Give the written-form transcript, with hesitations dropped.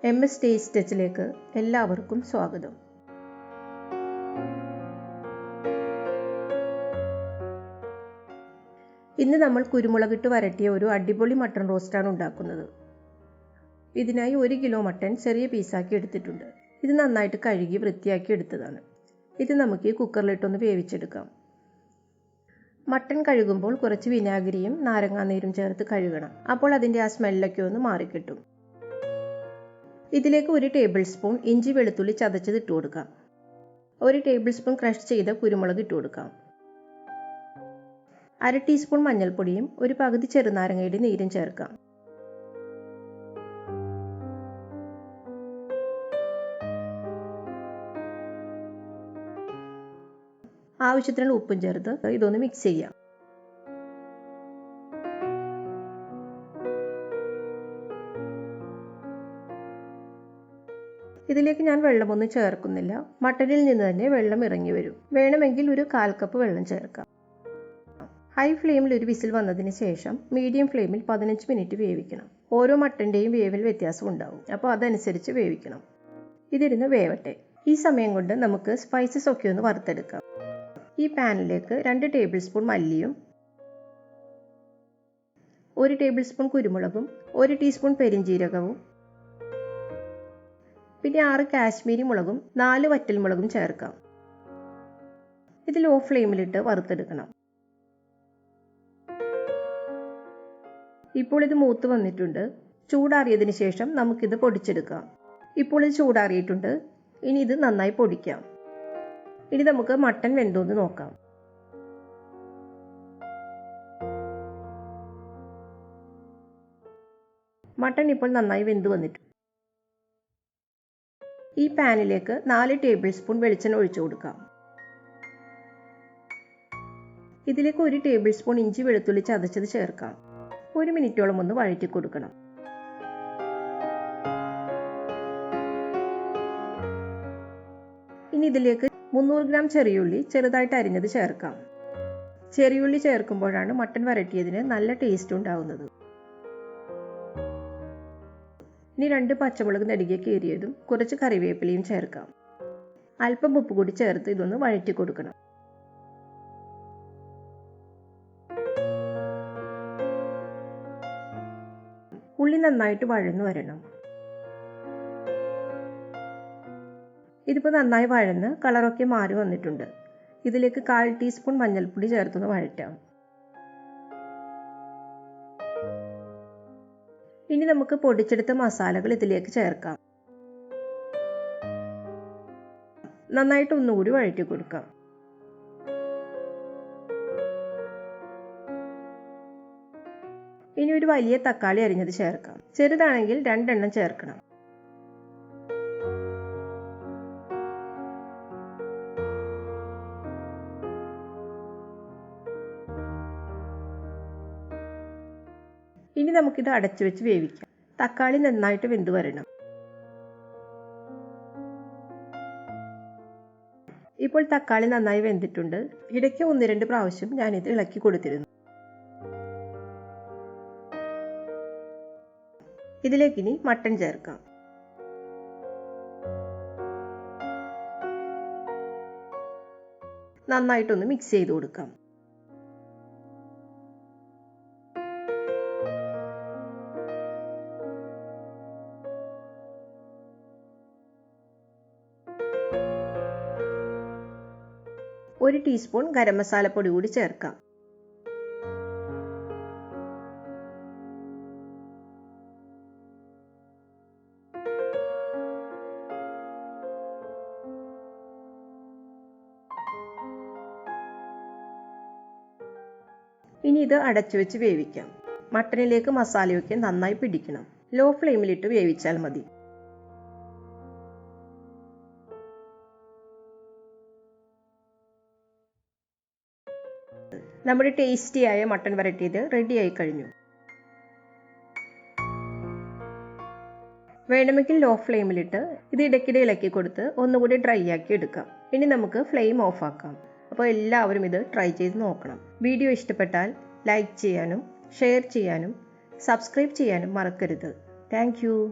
MSTasteTouchലേക്ക് എല്ലാവർക്കും സ്വാഗതം. ഇന്ന് നമ്മൾ കുരുമുളകിട്ട് വരട്ടിയ ഒരു അടിപൊളി മട്ടൺ റോസ്റ്റാണ് ഉണ്ടാക്കുന്നത്. ഇതിനായി 1 കിലോ മട്ടൺ ചെറിയ പീസാക്കി എടുത്തിട്ടുണ്ട്. ഇത് നന്നായിട്ട് കഴുകി വൃത്തിയാക്കി എടുത്തതാണ്. ഇത് നമുക്ക് ഈ കുക്കറിലിട്ടൊന്ന് വേവിച്ചെടുക്കാം. മട്ടൺ കഴുകുമ്പോൾ കുറച്ച് വിനാഗിരിയും നാരങ്ങാനീരും ചേർത്ത് കഴുകണം. അപ്പോൾ അതിൻ്റെ ആ സ്മെല്ലൊക്കെ ഒന്ന് മാറിക്കിട്ടും. ഇതിലേക്ക് 1 ടേബിൾ സ്പൂൺ ഇഞ്ചി വെളുത്തുള്ളി ചതച്ചത് ഇട്ട് കൊടുക്കാം. 1 ടേബിൾ സ്പൂൺ ക്രഷ് ചെയ്ത കുരുമുളക് ഇട്ട് കൊടുക്കാം. 1/2 ടീസ്പൂൺ മഞ്ഞൾപ്പൊടിയും 1 പകുതി ചെറുനാരങ്ങയുടെ നീരും ചേർക്കാം. ആവശ്യത്തിനുള്ള ഉപ്പും ചേർത്ത് ഇതൊന്ന് മിക്സ് ചെയ്യാം. ഇതിലേക്ക് ഞാൻ വെള്ളമൊന്നും ചേർക്കുന്നില്ല. മട്ടനിൽ നിന്ന് തന്നെ വെള്ളം ഇറങ്ങി വരും. വേണമെങ്കിൽ ഒരു 1/4 കപ്പ് വെള്ളം ചേർക്കാം. ഹൈ ഫ്ലെയിമിൽ ഒരു വിസിൽ വന്നതിന് ശേഷം മീഡിയം ഫ്ലെയിമിൽ 15 മിനിറ്റ് വേവിക്കണം. ഓരോ മട്ടൻ്റെയും വേവിൽ വ്യത്യാസം ഉണ്ടാവും. അപ്പോൾ അതനുസരിച്ച് വേവിക്കണം. ഇതിരുന്ന് വേവട്ടെ. ഈ സമയം കൊണ്ട് നമുക്ക് സ്പൈസസ് ഒക്കെ ഒന്ന് വറുത്തെടുക്കാം. ഈ പാനിലേക്ക് 2 ടേബിൾ സ്പൂൺ മല്ലിയും 1 ടേബിൾ സ്പൂൺ കുരുമുളകും 1 ടീസ്പൂൺ പെരിഞ്ജീരകവും പിന്നെ 6 കാശ്മീരി മുളകും 4 വറ്റൽമുളകും ചേർക്കാം. ഇത് ലോ ഫ്ലെയിമിലിട്ട് വറുത്തെടുക്കണം. ഇപ്പോൾ ഇത് മൂത്ത് വന്നിട്ടുണ്ട്. ചൂടാറിയതിന് ശേഷം നമുക്കിത് പൊടിച്ചെടുക്കാം. ഇപ്പോൾ ഇത് ചൂടാറിയിട്ടുണ്ട്. ഇനി ഇത് നന്നായി പൊടിക്കാം. ഇനി നമുക്ക് മട്ടൺ വെന്തോന്ന് നോക്കാം. മട്ടൺ ഇപ്പോൾ നന്നായി വെന്ത് വന്നിട്ടുണ്ട്. ഈ പാനിലേക്ക് 4 ടേബിൾ സ്പൂൺ വെളിച്ചെണ്ണ ഒഴിച്ചു കൊടുക്കാം. ഇതിലേക്ക് 1 ടേബിൾ സ്പൂൺ ഇഞ്ചി വെളുത്തുള്ളി ചതച്ചത് ചേർക്കാം. 1 മിനിറ്റോളം ഒന്ന് വഴറ്റി കൊടുക്കണം. ഇനി ഇതിലേക്ക് 300 ഗ്രാം ചെറിയുള്ളി ചെറുതായിട്ട് അരിഞ്ഞത് ചേർക്കാം. ചെറിയുള്ളി ചേർക്കുമ്പോഴാണ് മട്ടൺ വരട്ടിയതിന് നല്ല ടേസ്റ്റ് ഉണ്ടാവുന്നത്. ഇനി 2 പച്ചമുളക് നെടുകെ കീറിയതും കുറച്ച് കറിവേപ്പിലയും ചേർക്കാം. അല്പം ഉപ്പ് കൂടി ചേർത്ത് ഇതൊന്ന് വഴറ്റി കൊടുക്കണം. ഉള്ളി നന്നായിട്ട് വഴന്നു വരണം. ഇതിപ്പോൾ നന്നായി വഴന്ന് കളറൊക്കെ മാറി വന്നിട്ടുണ്ട്. ഇതിലേക്ക് 1/4 ടീസ്പൂൺ മഞ്ഞൾപ്പൊടി ചേർത്തൊന്ന് വഴറ്റാം. ഇനി നമുക്ക് പൊടിച്ചെടുത്ത മസാലകൾ ഇതിലേക്ക് ചേർക്കാം. നന്നായിട്ട് ഒന്നുകൂടി വഴറ്റി കൊടുക്കാം. ഇനി ഒരു വലിയ തക്കാളി അരിഞ്ഞത് ചേർക്കാം. ചെറുതാണെങ്കിൽ 2 എണ്ണം ചേർക്കണം. ഇനി നമുക്കിത് അടച്ചു വെച്ച് വേവിക്കാം. തക്കാളി നന്നായിട്ട് വെന്ത് വരണം. ഇപ്പോൾ തക്കാളി നന്നായി വെന്തിട്ടുണ്ട്. ഇടയ്ക്ക് 1-2 പ്രാവശ്യം ഞാനിത് ഇളക്കി കൊടുത്തിരുന്നു. ഇതിലേക്കിനി മട്ടൺ ചേർക്കാം. നന്നായിട്ടൊന്ന് മിക്സ് ചെയ്ത് കൊടുക്കാം. ഒരു ടീസ്പൂൺ ഗരം മസാല പൊടി കൂടി ചേർക്കാം. ഇനി ഇത് അടച്ചു വെച്ച് വേവിക്കാം. മട്ടനിലേക്ക് മസാലയൊക്കെ നന്നായി പിടിക്കണം. ലോ ഫ്ലെയിമിലിട്ട് വേവിച്ചാൽ മതി. നമ്മുടെ ടേസ്റ്റിയായ മട്ടൺ വരട്ടിയത് റെഡിയായി കഴിഞ്ഞു. വേണമെങ്കിൽ ലോ ഫ്ലെയിമിലിട്ട് ഇത് ഇടയ്ക്കിടെ ഇളക്കി കൊടുത്ത് ഒന്നുകൂടി ഡ്രൈ ആക്കി എടുക്കാം. ഇനി നമുക്ക് ഫ്ലെയിം ഓഫ് ആക്കാം. അപ്പോൾ എല്ലാവരും ഇത് ട്രൈ ചെയ്ത് നോക്കണം. വീഡിയോ ഇഷ്ടപ്പെട്ടാൽ ലൈക്ക് ചെയ്യാനും ഷെയർ ചെയ്യാനും സബ്സ്ക്രൈബ് ചെയ്യാനും മറക്കരുത്. Thank you.